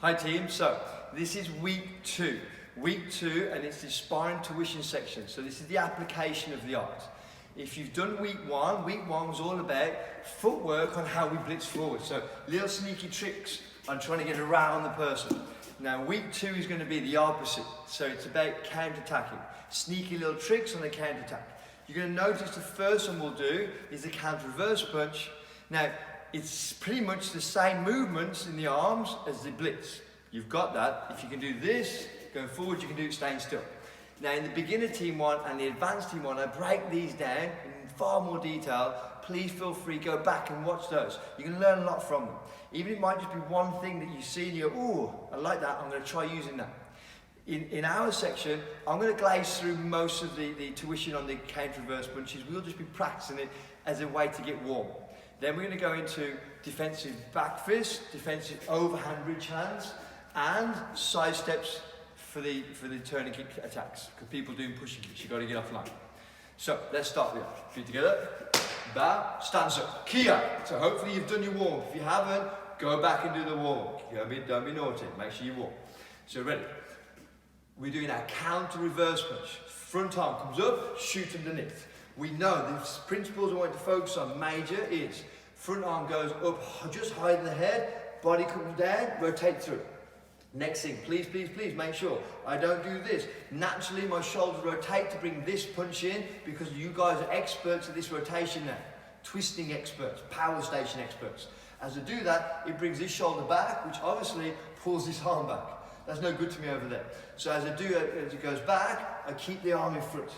Hi team, so this is week two. Week two, and it's the sparring tuition section. So this is the application of the art. If you've done week one was all about footwork on how we blitz forward. So little sneaky tricks on trying to get around the person. Now week two is going to be the opposite. So it's about counter-attacking. Sneaky little tricks on the counter-attack. You're going to notice the first one we'll do is the counter-reverse punch. Now, it's pretty much the same movements in the arms as the blitz. You've got that. If you can do this, going forward, you can do it staying still. Now, in the beginner team one and the advanced team one, I break these down in far more detail. Please feel free, go back and watch those. You can learn a lot from them. Even it might just be one thing that you see and you go, oh, I like that, I'm going to try using that. In our section, I'm going to glaze through most of the tuition on the counter-reverse punches. We'll just be practicing it as a way to get warm. Then we're going to go into defensive back fist, defensive overhand ridge hands, and side steps for the turning kick attacks. Because people doing pushing kicks, you've got to get off line. So let's start with that. Feet together, bow, stands up, Kia. So hopefully you've done your warm. If you haven't, go back and do the warm. Don't be naughty. Make sure you warm. So ready. We're doing our counter reverse punch. Front arm comes up, shoot underneath. We know the principles I want to focus on major is front arm goes up just higher than the head, body comes down, rotate through. Next thing, please make sure I don't do this. Naturally my shoulders rotate to bring this punch in because you guys are experts at this rotation now. Twisting experts, power station experts. As I do that, it brings this shoulder back, which obviously pulls this arm back. That's no good to me over there. So as it goes back, I keep the arm in front.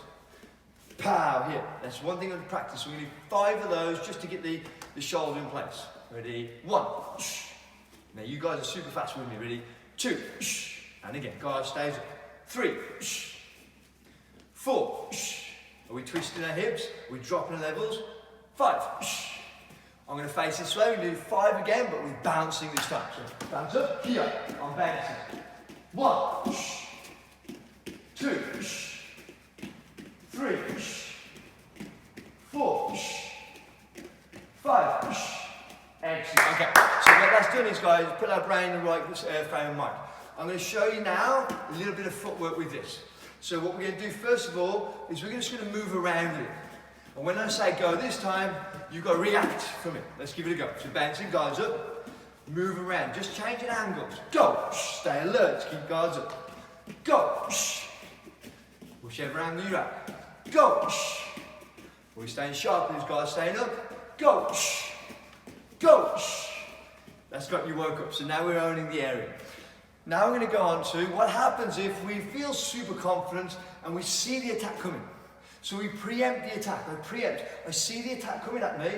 Pow, here. That's one thing I'm going to practice. So we're going to do 5 of those just to get the shoulder in place. Ready? 1. Now you guys are super fast with me. Ready? 2. And again, guard stays up. 3. 4. Are we twisting our hips? Are we dropping our levels? 5. I'm going to face this way. We're going to do 5 again, but we're bouncing this time. So bounce up, here. I'm bouncing. 1. 2. 3, 4, 5. Excellent. Okay, so what that's done is, guys, put our brain in the right frame of mind. I'm going to show you now a little bit of footwork with this. So what we're going to do first of all is we're just going to move around it. And when I say go this time, you've got to react from it. Let's give it a go. So bouncing, guards up, move around, just changing angles. Go, stay alert, keep guards up. Go, whichever angle you're at. Go! We're staying sharp, these guys staying up. Go! Go! That's got you woke up. So now we're owning the area. Now we're going to go on to what happens if we feel super confident and we see the attack coming. So we preempt the attack. I preempt. I see the attack coming at me.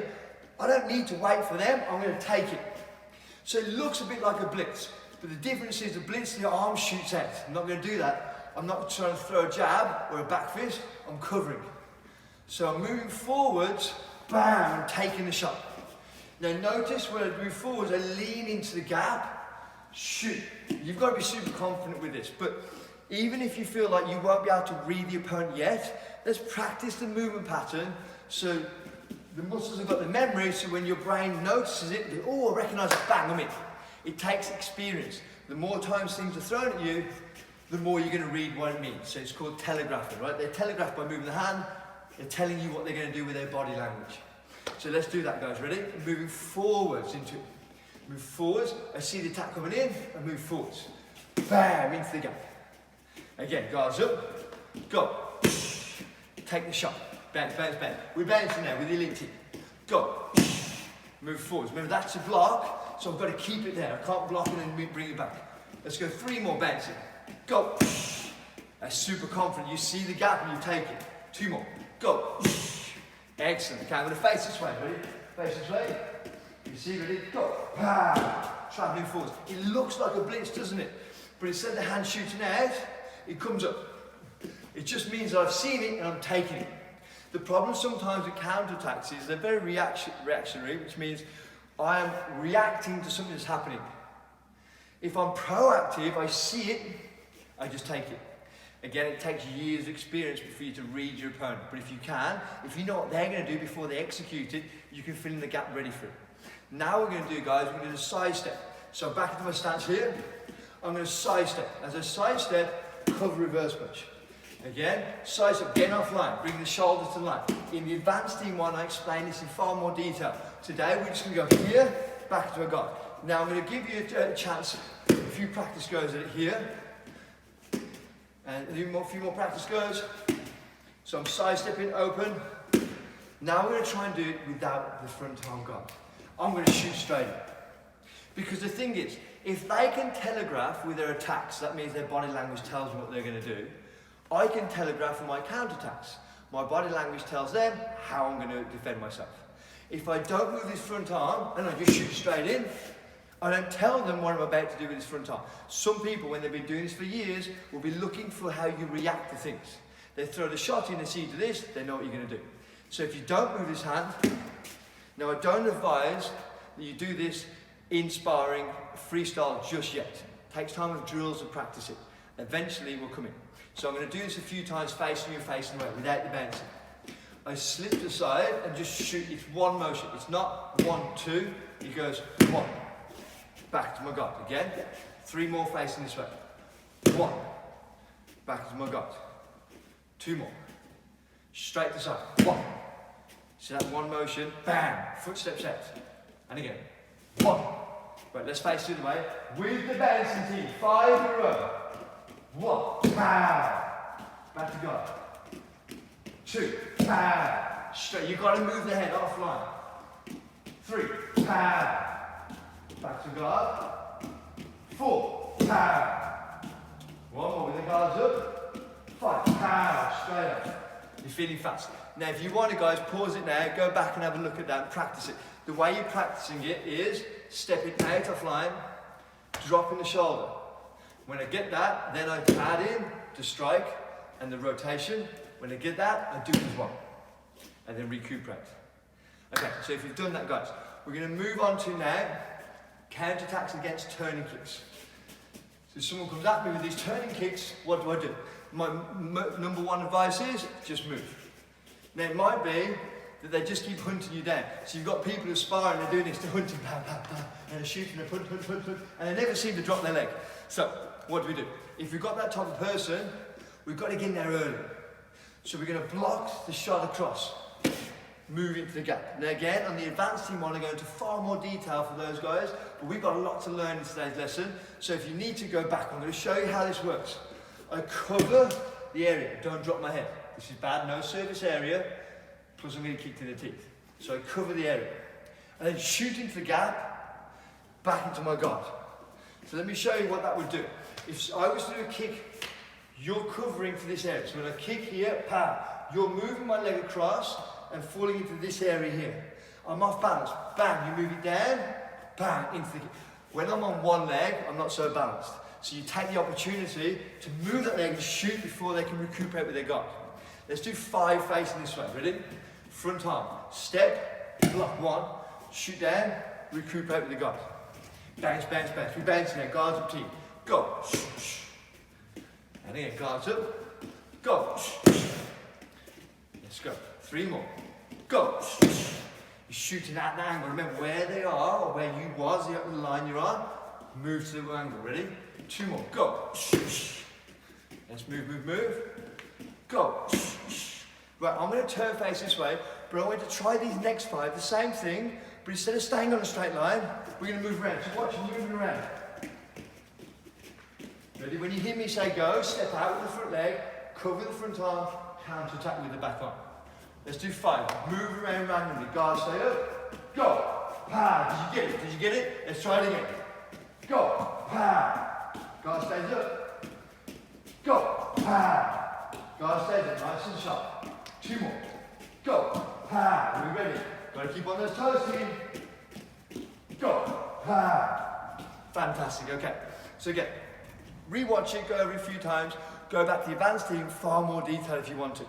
I don't need to wait for them. I'm going to take it. So it looks a bit like a blitz. But the difference is the blitz, the arm shoots out. I'm not going to do that. I'm not trying to throw a jab or a back fist, I'm covering. So I'm moving forwards, bam, and taking the shot. Now notice when I move forwards, I lean into the gap, shoot. You've got to be super confident with this, but even if you feel like you won't be able to read the opponent yet, let's practice the movement pattern so the muscles have got the memory, so when your brain notices it, oh, I recognise it, bang, I'm in. It takes experience. The more times things are thrown at you, the more you're going to read what it means. So it's called telegraphing, right? They telegraph by moving the hand. They're telling you what they're going to do with their body language. So let's do that, guys. Ready? Moving forwards into it. Move forwards. I see the attack coming in. I move forwards. Bam! Into the gap. Again, guards up. Go. Take the shot. Bounce, bounce, bounce. We're bouncing now with the elite team. Go. Move forwards. Remember, that's a block, so I've got to keep it there. I can't block it and bring it back. Let's go 3 more bouncing. Go. That's super confident. You see the gap and you take it. 2 more. Go. Excellent. Okay, I'm going to face this way. Ready? Face this way. You see, ready? Go. Travelling forwards. It looks like a blitz, doesn't it? But instead of the hand shooting out, it comes up. It just means that I've seen it and I'm taking it. The problem sometimes with counterattacks is they're very reactionary, which means I am reacting to something that's happening. If I'm proactive, I see it, I just take it. Again, it takes years of experience for you to read your opponent. But if you can, if you know what they're going to do before they execute it, you can fill in the gap ready for it. Now we're going to do, guys, we're going to do the side step. So back into my stance here. I'm going to side step. As I side step, cover reverse punch. Again, side step, getting off line, bring the shoulders to the line. In the advanced team one, I explain this in far more detail. Today, we're just going to go here, back to a guard. Now, I'm going to give you a chance, a few practice goes at it here, and a few more practice goes. So I'm side stepping, open. Now we're going to try and do it without the front arm guard. I'm going to shoot straight in. Because the thing is, if they can telegraph with their attacks, that means their body language tells them what they're going to do, I can telegraph with my counterattacks. My body language tells them how I'm going to defend myself. If I don't move this front arm, and I just shoot straight in, I don't tell them what I'm about to do with this front arm. Some people, when they've been doing this for years, will be looking for how you react to things. They throw the shot in, they see you do this, they know what you're going to do. So if you don't move this hand, now I don't advise that you do this in sparring, freestyle just yet. It takes time of drills and practice it. Eventually we'll come in. So I'm going to do this a few times facing you, facing away, without the bouncing. I slip aside and just shoot. It's one motion. It's not 1, 2. It goes 1. Back to my guard. Again. 3 more facing this way. 1. Back to my guard. 2 more. Straight to side. 1. So that one motion. Bam. Footstep set. And again. 1. Right, let's face the other way. With the bouncing team. 5 in a row. 1. Bam. Back to guard. 2. Bam. Straight. You've got to move the head offline. 3. Bam. Back to guard. 4. Bam. 1 more with the guards up. 5. Bam. Straight up. You're feeling fast. Now, if you want to, guys, pause it now. Go back and have a look at that and practice it. The way you're practicing it is stepping out of line, dropping the shoulder. When I get that, then I add in the strike and the rotation. When I get that, I do it as well. And then recuperate. Okay, so if you've done that, guys, we're going to move on to now counter-attacks against turning kicks. So if someone comes at me with these turning kicks, what do? My number one advice is just move. Now, it might be that they just keep hunting you down. So you've got people who are sparring, they're doing this, they're hunting, bam, bam, bam, and they're shooting, they're punt, and they never seem to drop their leg. So, what do? If we've got that type of person, we've got to get in there early. So we're going to block the shot across, move into the gap. Now again, on the advanced team, I want to go into far more detail for those guys, but we've got a lot to learn in today's lesson. So if you need to go back, I'm going to show you how this works. I cover the area, don't drop my head. This is bad, no surface area, plus I'm going to kick to the teeth. So I cover the area. And then shoot into the gap, back into my guard. So let me show you what that would do. If I was to do a kick, you're covering for this area. So when I kick here, pow, you're moving my leg across and falling into this area here. I'm off balance, bang, you move it down, bang, into the kick. When I'm on one leg, I'm not so balanced. So you take the opportunity to move that leg and shoot before they can recuperate with their guard. Let's do 5 facing this way, ready? Front arm, step, block 1, shoot down, recuperate with the guard. Bounce, bounce, bounce, we're bouncing there, guards up team. Go, and again, guards up, go, let's go, 3 more, go, you're shooting at the angle, remember where they are, or where you was, the line you're on, move to the angle, ready? 2 more, go, let's move, go, right, I'm going to turn face this way, but I want to try these next 5, the same thing, but instead of staying on a straight line, we're going to move around, so watch me moving around. Ready? When you hear me say go, step out with the front leg, cover the front arm, counter attack with the back arm. Let's do 5. Move around randomly. Guard, stay up. Go. Pa. Did you get it? Did you get it? Let's try it again. Go. Pa. Guard stays up. Go. Pa. Guard stays up. Nice and sharp. 2 more. Go. Pa. Are we ready? Got to keep on those toes, team. Go. Pa. Fantastic. Okay. So again. Rewatch it, go over it a few times, go back to the advanced team, far more detail if you want to.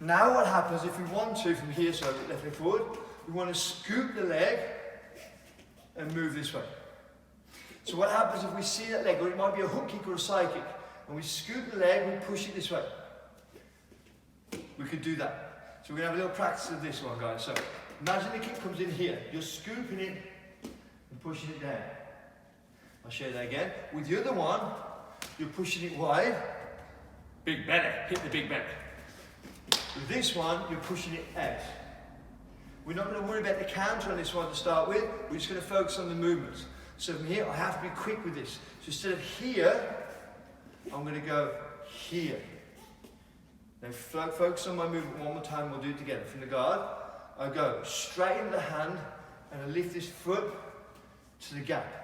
Now what happens if we want to, from here, so left leg forward, we want to scoop the leg and move this way. So what happens if we see that leg, or it might be a hook kick or a side kick, and we scoop the leg, we push it this way. We could do that. So we're going to have a little practice of this one, guys. So imagine the kick comes in here, you're scooping it and pushing it down. I'll show you that again. With the other one, you're pushing it wide. Big belly, hit the big belly. With this one, you're pushing it out. We're not going to worry about the counter on this one to start with. We're just going to focus on the movements. So from here, I have to be quick with this. So instead of here, I'm going to go here. Now focus on my movement one more time. We'll do it together. From the guard, I go straight into the hand and I lift this foot to the gap.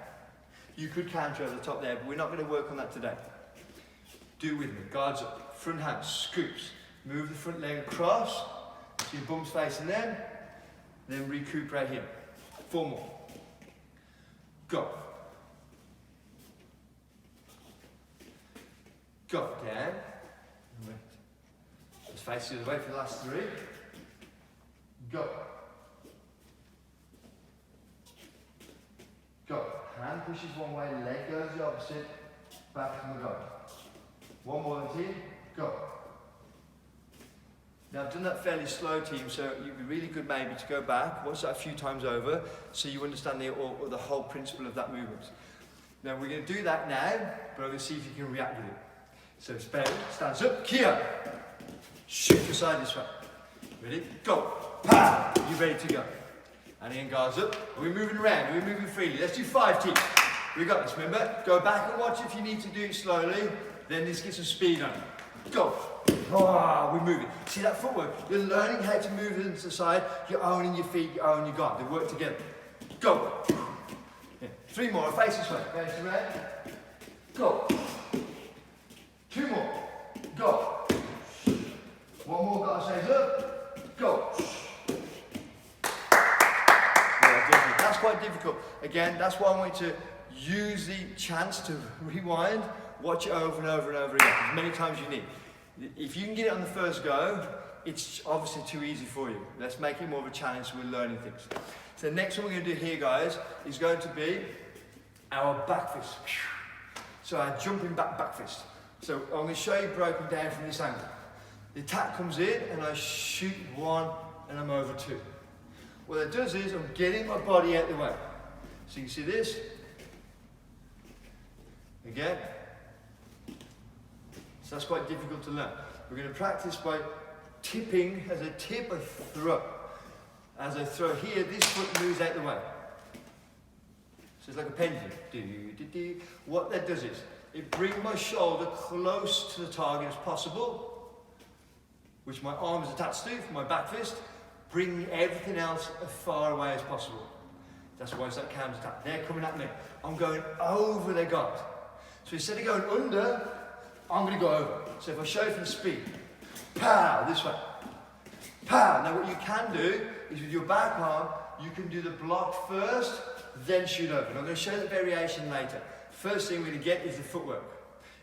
You could counter over the top there, but we're not going to work on that today. Do it with me. Guards up. Front hand scoops. Move the front leg across. So your bum's facing them. Then recuperate here. 4 more. Go. Go. Down. Let's face the other way for the last 3. Go. Go. Hand pushes one way, leg goes the opposite. Back from the guard. 1 more than team. Go. Now I've done that fairly slow, team, so you'd be really good maybe to go back, watch that a few times over, so you understand the whole principle of that movement. Now we're going to do that now, but I'm going to see if you can react with it. So Sparring, stands up, Kia, shoot your side this way. Ready? Go. Pa! You ready to go. And again, guards up. We're moving around, we're moving freely. Let's do 5, team. We got this, remember? Go back and watch if you need to do it slowly, then let's get some speed on it. Go. Oh, we're moving. See that footwork? You're learning how to move it into the side. You're owning your feet, you're owning your guard. They work together. Go. Yeah. 3 more. Face this way. Face around. Go. 2 more. Go. 1 more. Got to say up. Go. Yeah, that's quite difficult. Again, that's why I want you to use the chance to rewind. Watch it over and over and over again, as many times as you need. If you can get it on the first go, it's obviously too easy for you. Let's make it more of a challenge so we're learning things. So the next one we're going to do here, guys, is going to be our back fist. So our jumping back fist. So I'm going to show you broken down from this angle. The attack comes in and I shoot 1 and I'm over 2. What it does is I'm getting my body out of the way. So you can see this. Again. So that's quite difficult to learn. We're going to practice by tipping. As I tip, I throw. As I throw here, this foot moves out the way. So it's like a pendulum. What that does is, it brings my shoulder close to the target as possible, which my arm is attached to, for my back fist, bringing everything else as far away as possible. That's why it's that counter attack. They're coming at me. I'm going over their guard. So instead of going under, I'm going to go over. So if I show you from speed, pow, this way. Pow. Now what you can do is with your back arm, you can do the block first, then shoot over. And I'm going to show you the variation later. First thing we're going to get is the footwork.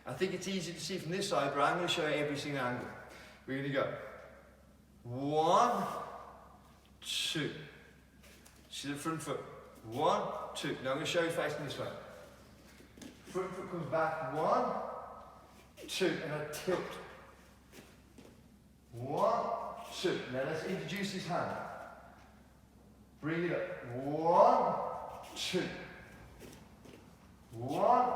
I think it's easy to see from this side, but I'm going to show you every single angle. We're going to go 1, 2. See the front foot. 1, 2. Now I'm going to show you facing this way. Front foot comes back. 1, 2, and I tilt. 1, 2. Now let's introduce this hand. Bring it up. 1, 2. 1,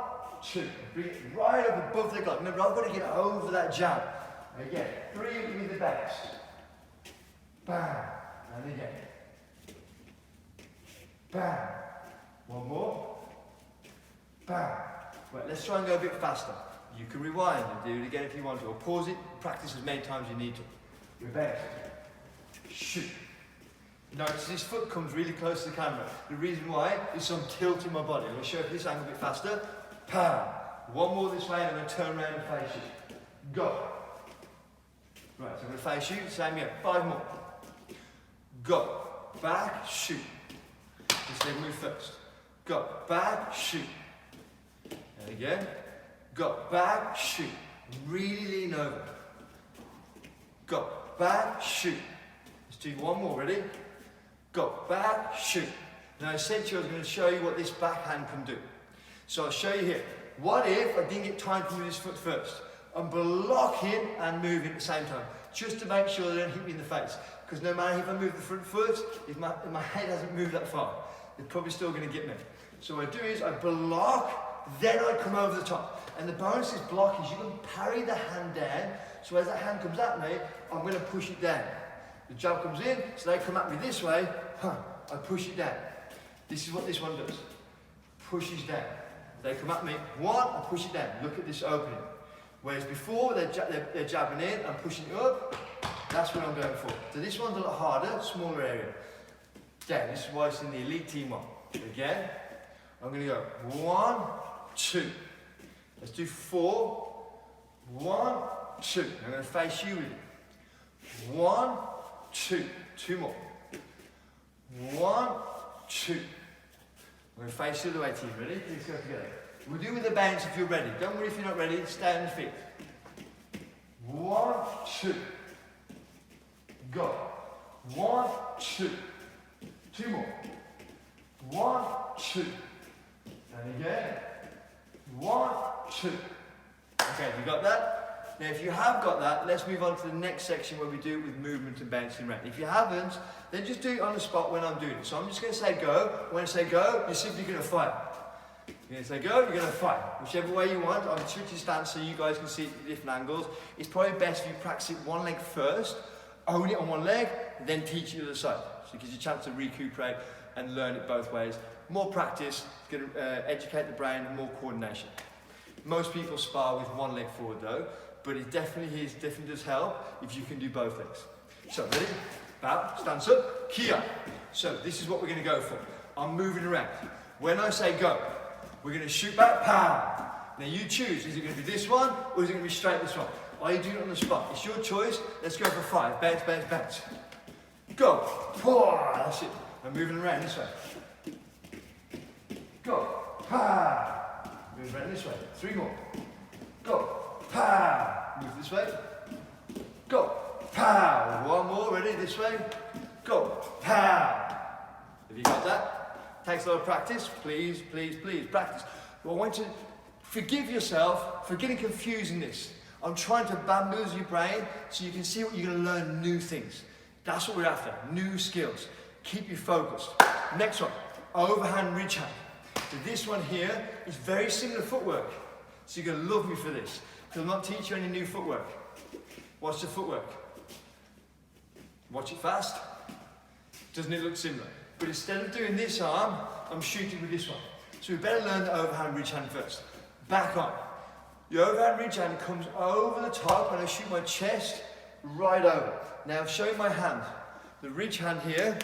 2. Bring it right up above the glove. Remember, I've got to get over that jab. Again, 3 with the backs. Bam. And again. Bam. 1 more. Bam. Right, let's try and go a bit faster. You can rewind and do it again if you want to, or pause it, practice as many times as you need to. Reverse. Shoot. Notice this foot comes really close to the camera. The reason why is I'm tilting my body. I'm going to show you this angle a bit faster. Pow. 1 more this way and I'm going to turn around and face you. Go. Right, so I'm going to face you, same again. 5 more. Go. Back, shoot. This leg move first. Go. Back, shoot. And again. Go. Back, shoot. Really lean over. Go. Back, shoot. Let's do 1 more. Ready? Go. Back, shoot. Now essentially I was going to show you what this backhand can do. So I'll show you here. What if I didn't get time to move this foot first? I'm blocking and moving at the same time, just to make sure they don't hit me in the face. Because no matter if I move the front foot, if my head hasn't moved that far, they're probably still going to get me. So what I do is I block then I come over the top. And the bonus is block is you can parry the hand down, so as that hand comes at me, I'm going to push it down. The jab comes in, so they come at me this way, I push it down. This is what this one does. Pushes down. They come at me, one, I push it down. Look at this opening. Whereas before, they're jabbing in, I'm pushing it up, that's what I'm going for. So this one's a lot harder, smaller area. Down, this is why it's in the elite team one. Again, I'm going to go 1, 2. Let's do 4, 1, 2. I'm going to face you with it. 1, 2. 2 more. 1, 2. I'm going to face you the other way, team. Ready? Let's go together. We'll do with the bounce if you're ready. Don't worry if you're not ready. Stay on the feet. 1, 2. Go. 1, 2. 2 more. 1, 2. And again. 1, 2. Okay, you got that? Now if you have got that, let's move on to the next section where we do it with movement and bouncing around. If you haven't, then just do it on the spot when I'm doing it. So I'm just going to say go. When I say go, you're simply going to fire. You're going to say go, you're going to fire. Whichever way you want. I'm going to switch your stance so you guys can see it at different angles. It's probably best if you practice it one leg first, own it on one leg, then teach it the other side. So it gives you a chance to recuperate and learn it both ways. More practice is going to educate the brain and more coordination. Most people spar with one leg forward though, but it definitely does help if you can do both legs. So ready? Bow, stance up, kia. So this is what we're going to go for. I'm moving around. When I say go, we're going to shoot back, pow. Now you choose, is it going to be this one or is it going to be straight this one? Are you doing it on the spot? It's your choice. Let's go for 5. Bounce, bounce, bounce. Go. That's it. I'm moving around this way. Go. Pa. Move around this way. 3 more. Go. Pa. Move this way. Go. Pa. 1 more. Ready? This way. Go. Pa. Have you got that? Takes a lot of practice. Please, please, please practice. But I want you to forgive yourself for getting confused in this. I'm trying to bamboozle your brain so you can see what you're going to learn new things. That's what we're after. New skills. Keep you focused. Next one. Overhand ridge hand. So this one here is very similar footwork. So you're going to love me for this. Because I'm not teaching you any new footwork. Watch the footwork. Watch it fast. Doesn't it look similar? But instead of doing this arm, I'm shooting with this one. So we better learn the overhand ridge hand first. Back on. The overhand ridge hand comes over the top and I shoot my chest right over. Now I'm showing my hand. The ridge hand here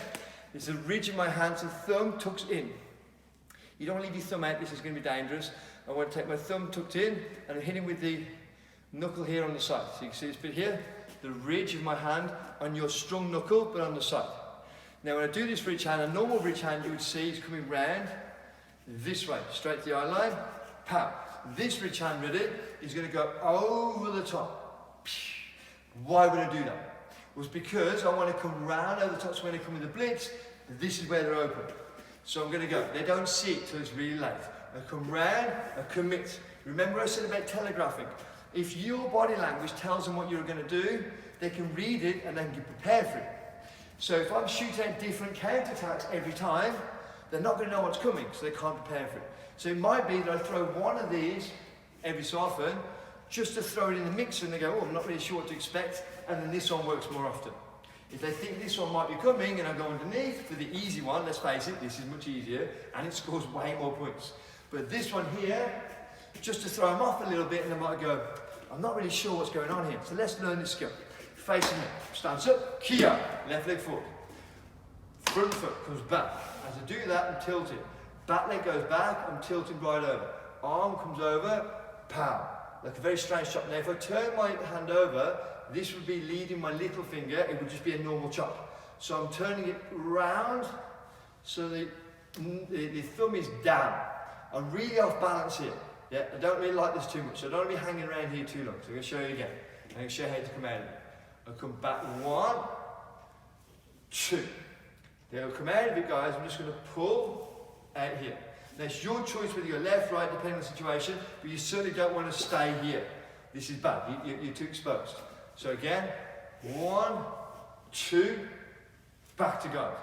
is the ridge of my hand, so the thumb tucks in. You don't want to leave your thumb out, this is going to be dangerous. I want to take my thumb tucked in and I'm hitting with the knuckle here on the side. So you can see this bit here, the ridge of my hand on your strong knuckle, but on the side. Now when I do this ridge hand, a normal ridge hand you would see is coming round this way, straight to the eye line, pow. This ridge hand, ready, is going to go over the top. Why would I do that? It was because I want to come round over the top, so when they come with the blitz, this is where they're open. So I'm going to go. They don't see it till it's really late. I come round, I commit. Remember I said about telegraphing. If your body language tells them what you're going to do, they can read it and they can get prepared for it. So if I'm shooting out different counter-attacks every time, they're not going to know what's coming, so they can't prepare for it. So it might be that I throw one of these every so often, just to throw it in the mixer and they go, oh, I'm not really sure what to expect, and then this one works more often. If they think this one might be coming and I go underneath for the easy one, let's face it, this is much easier, and it scores way more points. But this one here, just to throw them off a little bit and they might go, I'm not really sure what's going on here. So let's learn this skill. Facing it, stance up, kia, left leg forward. Front foot comes back. As I do that, I'm tilting. Back leg goes back, I'm tilting right over. Arm comes over, pow. Like a very strange chop. Now if I turn my hand over, this would be leading my little finger, it would just be a normal chop. So I'm turning it round, so the thumb is down. I'm really off balance here. Yeah, I don't really like this too much, so I don't want to be hanging around here too long. So I'm going to show you again. I'm going to show you how to come out of it. I'll come back 1, 2. Then I'll come out of it, guys. I'm just going to pull out here. Now it's your choice whether you're left, right, depending on the situation, but you certainly don't want to stay here. This is bad. You're too exposed. So again, 1, 2, back to guard.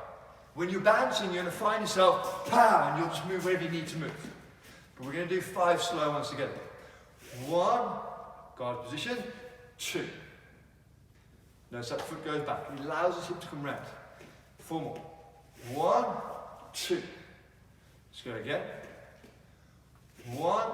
When you're bouncing, you're going to find yourself, pow, and you'll just move wherever you need to move. But we're going to do 5 slow ones together. 1, guard position, 2. Notice that foot goes back. It allows his hip to come round. 4 more. 1, 2. Let's go again. 1,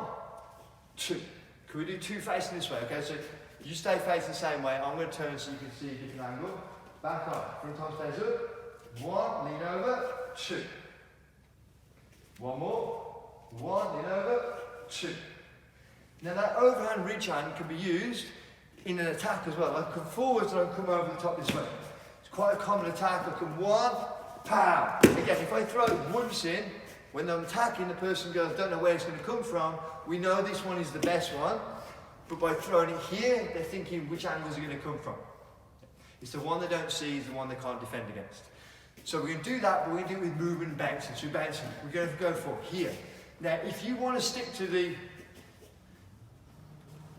2. Can we do 2 facing this way? Okay, so you stay facing the same way. I'm going to turn so you can see a different angle. Back up. Front arm stays up. 1, lean over, 2. 1 more. 1, lean over, 2. Now that overhand reach hand can be used in an attack as well. I come forwards and I come over the top this way. It's quite a common attack. I come 1, pow. Again, if I throw it once in, when I'm attacking, the person goes, don't know where it's going to come from. We know this one is the best one, but by throwing it here, they're thinking which angles are going to come from. It's the one they don't see, is the one they can't defend against. So we're going to do that, but we're going to do it with movement and bouncing. So bouncing, we're going to go for here. Now, if you want to stick to the,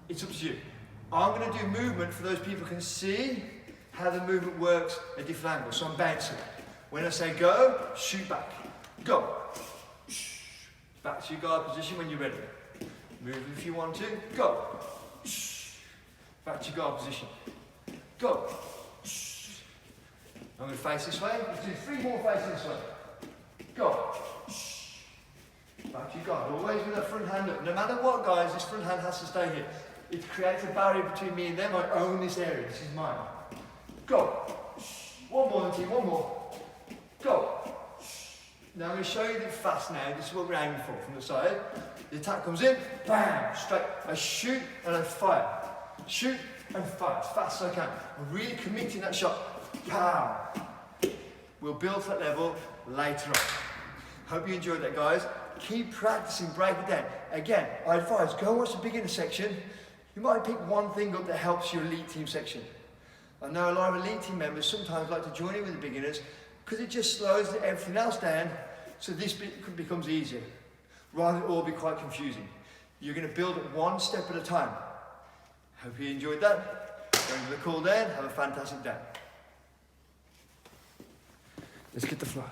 it's up to you. I'm going to do movement for those people who can see how the movement works at different angles. So I'm bouncing. When I say go, shoot back. Go. Back to your guard position when you're ready. Move if you want to. Go. Back to your guard position. Go. I'm going to face this way. Let's do 3 more facing this way. Go. Back to your guard. Always with that front hand up. No matter what, guys, this front hand has to stay here. It creates a barrier between me and them. I own this area. This is mine. Go. 1 more, team. 1 more. Go. Now I'm going to show you it fast now. This is what we're aiming for from the side. The attack comes in, bam, straight. I shoot and I fire. Shoot and fire as fast as I can. I'm really committing that shot. Pow. We'll build to that level later on. Hope you enjoyed that, guys. Keep practicing, break it down. Again, I advise, go watch the beginner section. You might pick one thing up that helps your elite team section. I know a lot of elite team members sometimes like to join in with the beginners because it just slows everything else down, so this bit becomes easier, rather than all be quite confusing. You're going to build it 1 step at a time. Hope you enjoyed that. Going to the cool down. Have a fantastic day. Let's get the flow.